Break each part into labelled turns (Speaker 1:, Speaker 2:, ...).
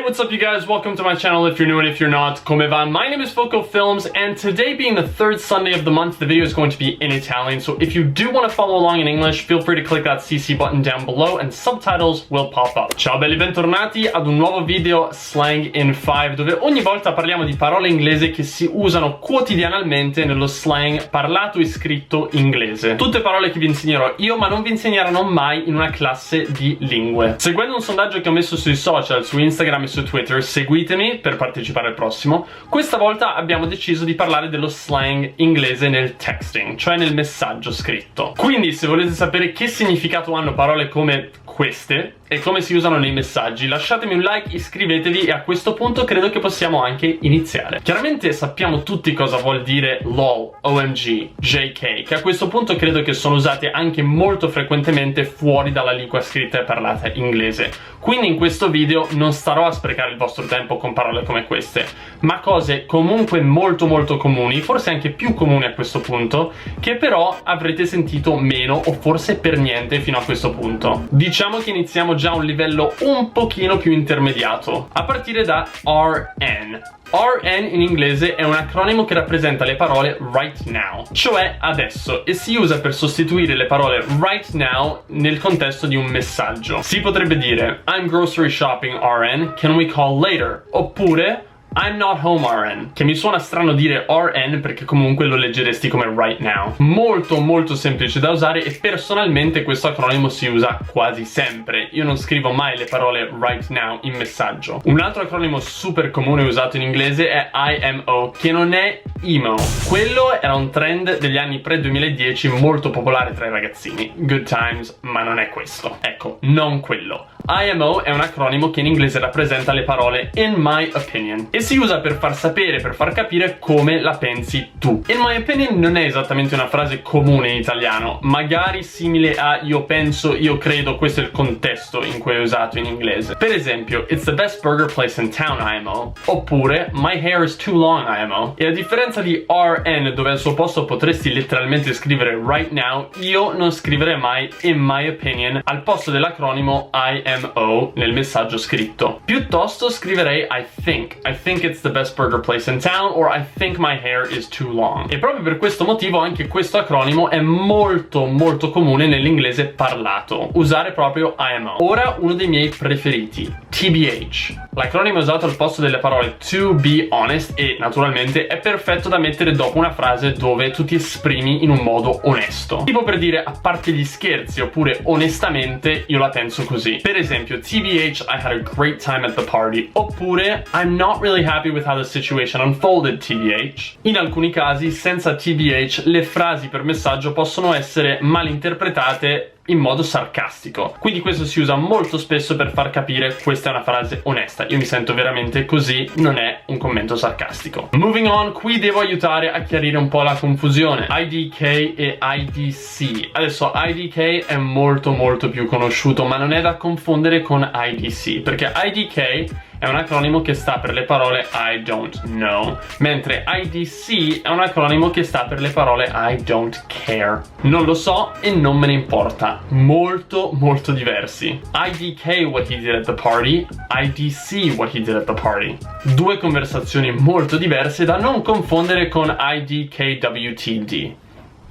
Speaker 1: Hey, what's up you guys? Welcome to my channel if you're new and if you're not. Come va? My name is filcofilms, and today being the third Sunday of the month, the video is going to be in Italian. So if you do want to follow along in English, feel free to click that CC button down below and subtitles will pop up. Ciao belli, bentornati ad un nuovo video Slang in 5, dove ogni volta parliamo di parole inglesi che si usano quotidianamente nello slang parlato e scritto inglese. Tutte parole che vi insegnerò io, ma non vi insegneranno mai in una classe di lingue. Seguendo un sondaggio che ho messo sui social, su Instagram e su Twitter, seguitemi per partecipare al prossimo. Questa volta abbiamo deciso di parlare dello slang inglese nel texting, cioè nel messaggio scritto. Quindi se volete sapere che significato hanno parole come queste e come si usano nei messaggi, lasciatemi un like, iscrivetevi e a questo punto credo che possiamo anche iniziare. Chiaramente sappiamo tutti cosa vuol dire LOL, OMG, JK, che a questo punto credo che sono usate anche molto frequentemente fuori dalla lingua scritta e parlata inglese. Quindi in questo video non starò a sprecare il vostro tempo con parole come queste, ma cose comunque molto comuni, forse anche più comuni a questo punto, che però avrete sentito meno o forse per niente fino a questo punto. Diciamo che iniziamo già a un livello un pochino più intermediato, a partire da RN. RN in inglese è un acronimo che rappresenta le parole right now, cioè adesso, e si usa per sostituire le parole right now nel contesto di un messaggio. Si potrebbe dire I'm grocery shopping RN, can we call later? Oppure I'm not home RN, che mi suona strano dire RN perché comunque lo leggeresti come right now. Molto semplice da usare e personalmente questo acronimo si usa quasi sempre. Io non scrivo mai le parole right now in messaggio. Un altro acronimo super comune usato in inglese è IMO, che non è emo. Quello era un trend degli anni pre-2010 molto popolare tra i ragazzini. Good times, ma non è questo. Ecco, non quello. IMO è un acronimo che in inglese rappresenta le parole in my opinion e si usa per far sapere, per far capire come la pensi tu. In my opinion non è esattamente una frase comune in italiano, magari simile a io penso, io credo, questo è il contesto in cui è usato in inglese. Per esempio, it's the best burger place in town IMO, oppure my hair is too long IMO. E a differenza di RN, dove al suo posto potresti letteralmente scrivere right now, io non scriverei mai in my opinion al posto dell'acronimo IMO nel messaggio scritto. Piuttosto scriverei I think it's the best burger place in town, or I think my hair is too long. E proprio per questo motivo anche questo acronimo è molto comune nell'inglese parlato, usare proprio IMO. Ora uno dei miei preferiti, TBH. L'acronimo è usato al posto delle parole to be honest e naturalmente è perfetto da mettere dopo una frase dove tu ti esprimi in un modo onesto, tipo per dire a parte gli scherzi oppure onestamente io la penso così. Per esempio, TBH, I had a great time at the party, oppure I'm not really happy with how the situation unfolded, TBH. In alcuni casi, senza TBH, le frasi per messaggio possono essere malinterpretate in modo sarcastico, quindi questo si usa molto spesso per far capire questa è una frase onesta, io mi sento veramente così, non è un commento sarcastico. Moving on, qui devo aiutare a chiarire un po' la confusione IDK e IDC. Adesso IDK è molto più conosciuto, ma non è da confondere con IDC, perché IDK è un acronimo che sta per le parole I don't know, mentre IDC è un acronimo che sta per le parole I don't care. Non lo so e non me ne importa. Molto diversi. IDK what he did at the party, IDC what he did at the party. Due conversazioni molto diverse da non confondere con IDKWTD.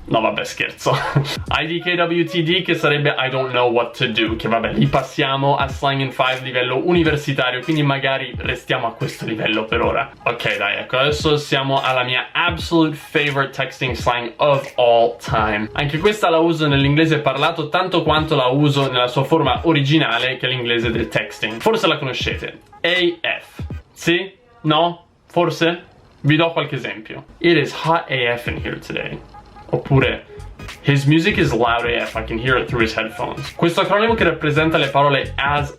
Speaker 1: No vabbè, scherzo. IDKWTD che sarebbe I don't know what to do, che vabbè, lì passiamo a Slang in 5 livello universitario, quindi magari restiamo a questo livello per ora. Ok dai, ecco, adesso siamo alla mia absolute favorite texting slang of all time. Anche questa la uso nell'inglese parlato tanto quanto la uso nella sua forma originale, che è l'inglese del texting. Forse la conoscete. AF. Sì? No? Forse? Vi do qualche esempio. It is hot AF in here today. Oppure his music is loud AF, I can hear it through his headphones. Questo acronimo che rappresenta le parole as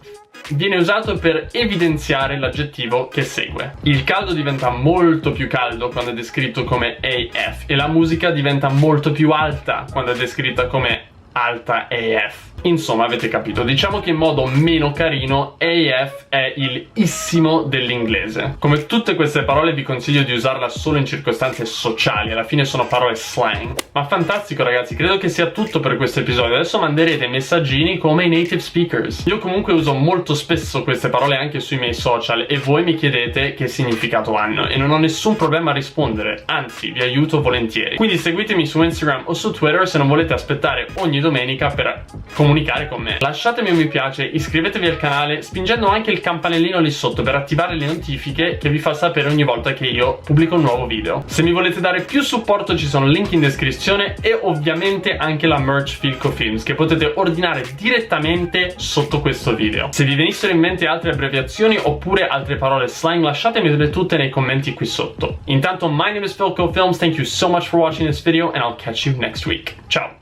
Speaker 1: viene usato per evidenziare l'aggettivo che segue. Il caldo diventa molto più caldo quando è descritto come AF e la musica diventa molto più alta quando è descritta come alta AF. Insomma, avete capito, diciamo che in modo meno carino AF è il issimo dell'inglese. Come tutte queste parole vi consiglio di usarla solo in circostanze sociali, alla fine sono parole slang. Ma fantastico ragazzi, credo che sia tutto per questo episodio. Adesso manderete messaggini come i native speakers. Io comunque uso molto spesso queste parole anche sui miei social e voi mi chiedete che significato hanno e non ho nessun problema a rispondere, anzi vi aiuto volentieri. Quindi seguitemi su Instagram o su Twitter se non volete aspettare ogni domenica per comunicare con me. Lasciatemi un mi piace, iscrivetevi al canale spingendo anche il campanellino lì sotto per attivare le notifiche che vi fa sapere ogni volta che io pubblico un nuovo video. Se mi volete dare più supporto ci sono link in descrizione e ovviamente anche la merch filcofilms che potete ordinare direttamente sotto questo video. Se vi venissero in mente altre abbreviazioni oppure altre parole slang lasciatemele tutte nei commenti qui sotto. Intanto my name is filcofilms, thank you so much for watching this video and I'll catch you next week. Ciao!